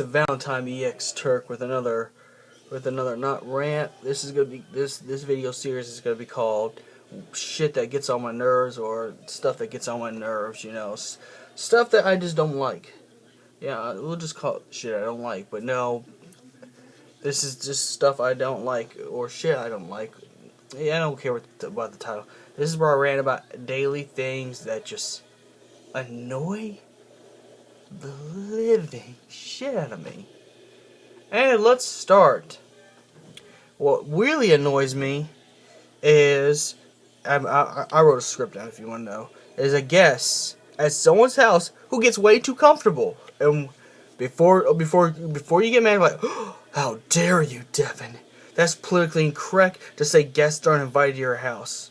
The Valentine EX Turk with another not rant. This is gonna be this video series is gonna be called shit that gets on my nerves, or stuff that gets on my nerves. Stuff that I just don't like. Yeah, we'll just call it shit I don't like. But no, this is just stuff I don't like, or shit I don't like. Yeah, I don't care about the title. This is where I rant about daily things that just annoy the living shit out of me. And let's start. What really annoys me is, I wrote a script down if you want to know, is a guest at someone's house who gets way too comfortable. And before you get mad, like, oh, how dare you, Devin? That's politically incorrect to say guests aren't invited to your house.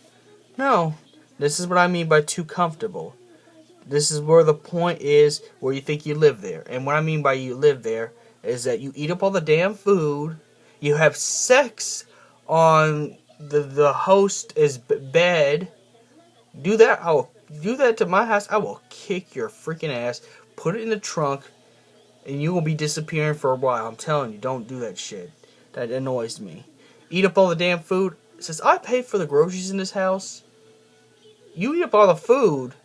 No, this is what I mean by too comfortable. This is where the point is where you think you live there. And what I mean by you live there is that you eat up all the damn food, you have sex on the host's bed. Do that. I will do that to my house. I will kick your freaking ass. Put it in the trunk, and you will be disappearing for a while. I'm telling you, don't do that shit. That annoys me. Eat up all the damn food. It says I pay for the groceries in this house. You eat up all the food.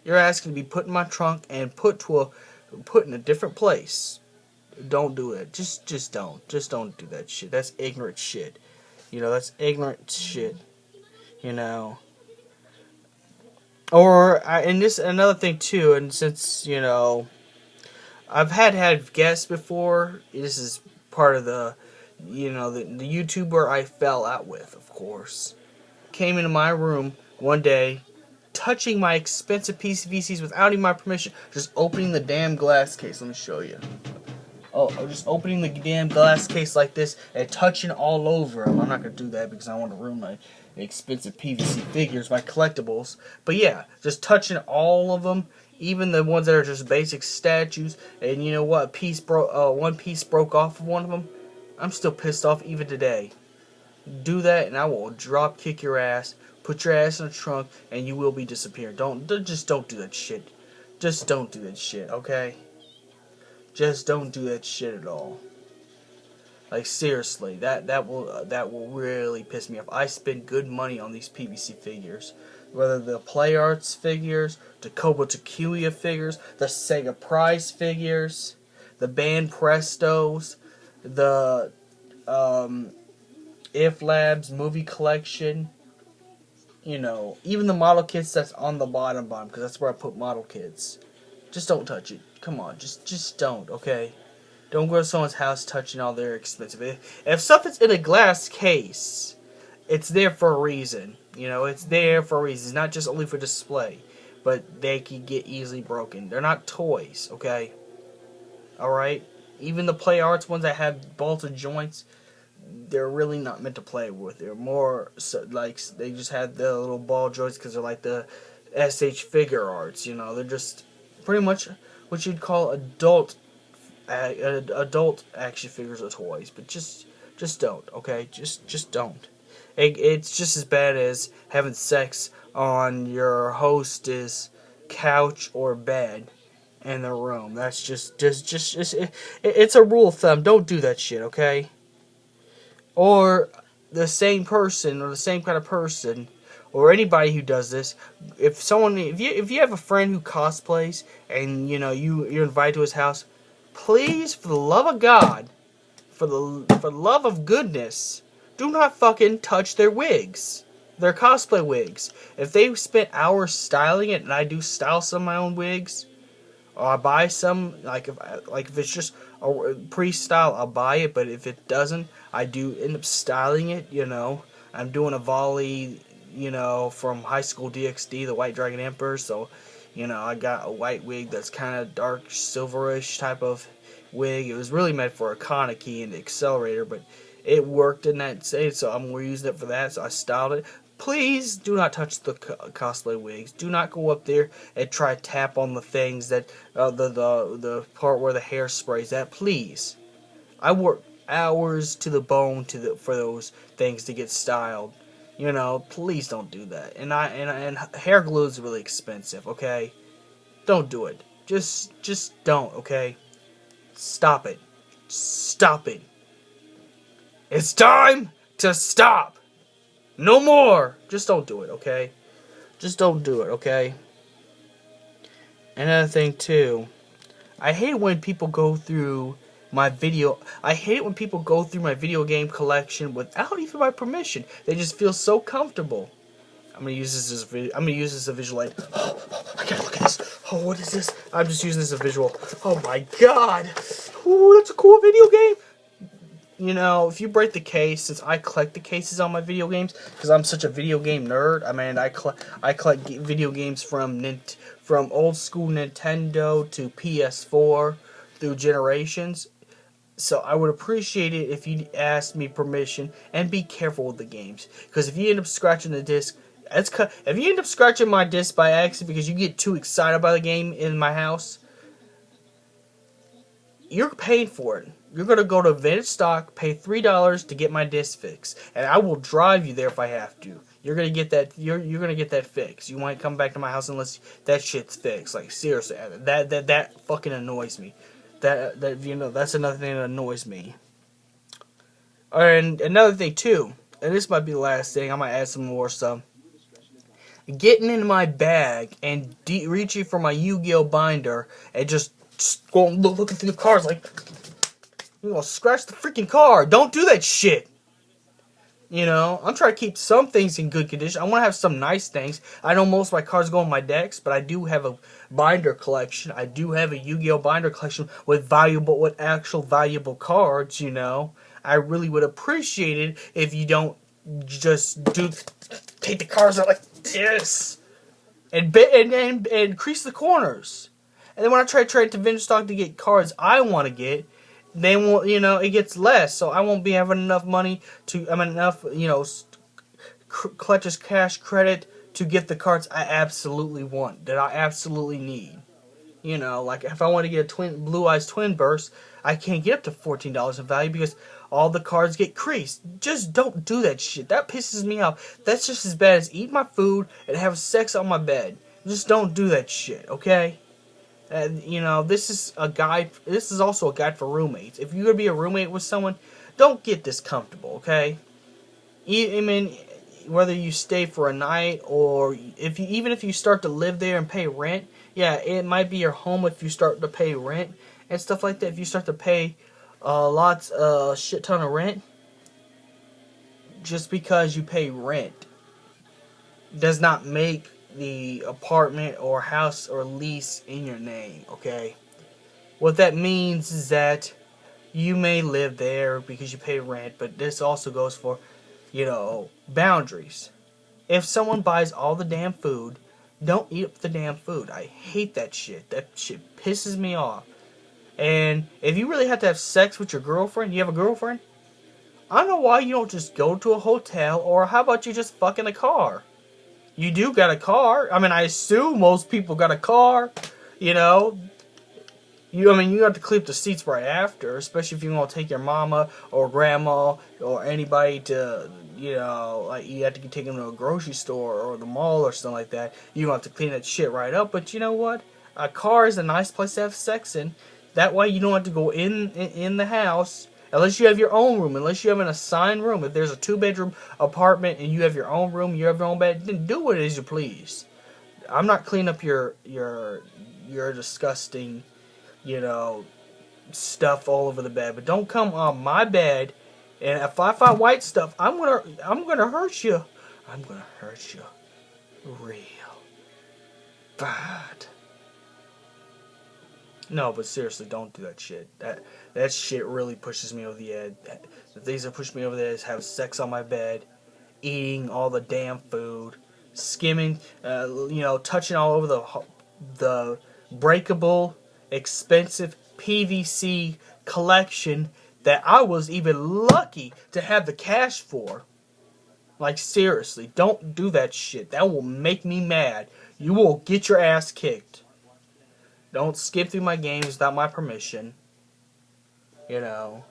You're asking to be put in my trunk and put in a different place. Don't do it. Just don't. Just don't do that shit. That's ignorant shit. That's ignorant shit. And this another thing too. And since I've had guests before. This is part of the YouTuber I fell out with, of course. Came into my room one day, touching my expensive PVCs without even my permission. Just opening the damn glass case. Let me show you. Oh, just opening the damn glass case like this and touching all over them. I'm not going to do that because I want to ruin my expensive PVC figures, my collectibles. But yeah, just touching all of them, even the ones that are just basic statues. And you know what? One piece broke off of one of them. I'm still pissed off even today. Do that and I will drop kick your ass, put your ass in the trunk, and you will be disappearing. Just don't do that shit. Just don't do that shit, okay? Just don't do that shit at all. Like seriously, that will really piss me off. I spend good money on these PVC figures, whether the Play Arts figures, the Kobo Takuya figures, the Sega Prize figures, the Band Prestos, the If Labs movie collection. Even the model kits that's on the bottom, because that's where I put model kits. Just don't touch it. Come on, just don't, okay? Don't go to someone's house touching all their expensive. If stuff is in a glass case, it's there for a reason. It's there for a reason. It's not just only for display, but they can get easily broken. They're not toys, okay? Alright? Even the Play Arts ones that have bolted joints, they're really not meant to play with. They're more like they just have the little ball joints because they're like the SH Figure Arts. They're just pretty much what you'd call adult action figures or toys. But just don't, okay? Just don't. It's just as bad as having sex on your host's couch or bed in the room. That's just it's a rule of thumb. Don't do that shit, okay? Or the same person, or the same kind of person, or anybody who does this. If you have a friend who cosplays and you're invited to his house, please, for the love of God, for the love of goodness, do not fucking touch their wigs, their cosplay wigs. If they spent hours styling it, and I do style some of my own wigs, or I buy some, if it's just a pre-style, I'll buy it. But if it doesn't, I do end up styling it. I'm doing a volley, from High School DxD, the White Dragon Emperor. So, I got a white wig that's kind of dark silverish type of wig. It was really meant for a Kaneki and the accelerator, but it worked in that state, so I'm using it for that. So I styled it. Please do not touch the cosplay wigs. Do not go up there and try to tap on the things that the part where the hair sprays at. Please, I work hours to the bone for those things to get styled. Please don't do that. And hair glue is really expensive. Okay, don't do it. Just don't. Okay. Stop it. Stop it. It's time to stop. No more. Just don't do it, okay? Just don't do it, okay? Another thing, too. I hate when people go through my video. I hate it when people go through my video game collection without even my permission. They just feel so comfortable. I'm gonna use this as a visual aid. I gotta look at this. Oh, what is this? I'm just using this as a visual. Oh my god. Ooh, that's a cool video game. You know, if you break the case, since I collect the cases on my video games, because I'm such a video game nerd. I mean, I collect video games from old school Nintendo to PS4 through generations. So I would appreciate it if you asked me permission and be careful with the games. Because if you end up scratching the disc, if you end up scratching my disc by accident because you get too excited by the game in my house, you're paying for it. You're gonna go to vintage stock, pay $3 to get my disc fixed, and I will drive you there if I have to. You're gonna get that. You're gonna get that fixed. You won't come back to my house unless that shit's fixed. Like seriously, that fucking annoys me. That you know, that's another thing that annoys me. And another thing too, and this might be the last thing. I might add some more stuff. Getting in my bag and reaching for my Yu-Gi-Oh binder and just going looking through the cards like, you're gonna scratch the freaking card. Don't do that shit. You know, I'm trying to keep some things in good condition. I want to have some nice things. I know most of my cards go in my decks, but I do have a binder collection. I do have a Yu-Gi-Oh binder collection with actual valuable cards, you know. I really would appreciate it if you don't just take the cards out like this and crease the corners. And then when I try to trade to vintage stock to get cards I want to get, they won't, you know, it gets less, so I won't be having enough money you know, clutches cash credit to get the cards I absolutely want, that I absolutely need. You know, like if I want to get a Blue Eyes Twin Burst, I can't get up to $14 in value because all the cards get creased. Just don't do that shit. That pisses me off. That's just as bad as eating my food and having sex on my bed. Just don't do that shit, okay? You know, this is a guide. This is also a guide for roommates. If you're gonna be a roommate with someone, don't get this comfortable, okay? I mean, whether you stay for a night or even if you start to live there and pay rent, yeah, it might be your home if you start to pay rent and stuff like that. If you start to pay shit ton of rent, just because you pay rent does not make the apartment or house or lease in your name, okay? What that means is that you may live there because you pay rent, but this also goes for, you know, boundaries. If someone buys all the damn food, don't eat up the damn food. I hate that shit. That shit pisses me off. And if you really have to have sex with your girlfriend, you have a girlfriend? I don't know why you don't just go to a hotel, or how about you just fuck in a car? You do got a car. I mean, I assume most people got a car. You know, you have to clean up the seats right after, especially if you want to take your mama or grandma or anybody to, you know, like you have to take them to a grocery store or the mall or something like that. You have to clean that shit right up. But you know what? A car is a nice place to have sex in. That way you don't have to go in the house. Unless you have your own room, unless you have an assigned room. If there's a 2-bedroom apartment and you have your own room, you have your own bed, then do what it is you please. I'm not cleaning up your disgusting, you know, stuff all over the bed. But don't come on my bed, and if I find white stuff, I'm gonna hurt you. I'm gonna hurt you real bad. No, but seriously, don't do that shit. That shit really pushes me over the edge. The things that push me over the edge is having sex on my bed, eating all the damn food, skimming, you know, touching all over the breakable, expensive PVC collection that I was even lucky to have the cash for. Like, seriously, don't do that shit. That will make me mad. You will get your ass kicked. Don't skip through my games without my permission. You know.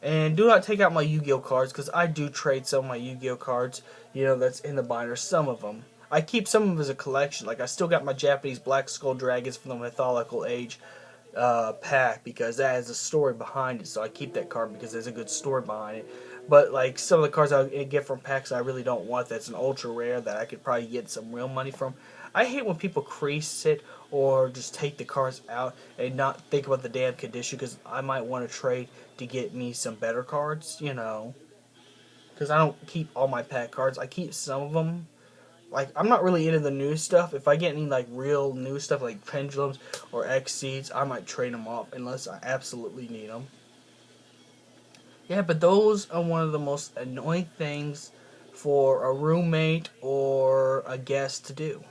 And do not take out my Yu-Gi-Oh cards, because I do trade some of my Yu-Gi-Oh cards, you know, that's in the binder, some of them. I keep some of them as a collection. Like, I still got my Japanese Black Skull Dragons from the mythological age. pack because that has a story behind it. So I keep that card because there's a good story behind it. But like some of the cards I get from packs I really don't want, that's an ultra rare that I could probably get some real money from. I hate when people crease it or just take the cards out and not think about the damn condition, because I might want to trade to get me some better cards, you know. Because I don't keep all my pack cards. I keep some of them. Like, I'm not really into the new stuff. If I get any like real new stuff like pendulums or X seeds, I might trade them off unless I absolutely need them. Yeah, but those are one of the most annoying things for a roommate or a guest to do.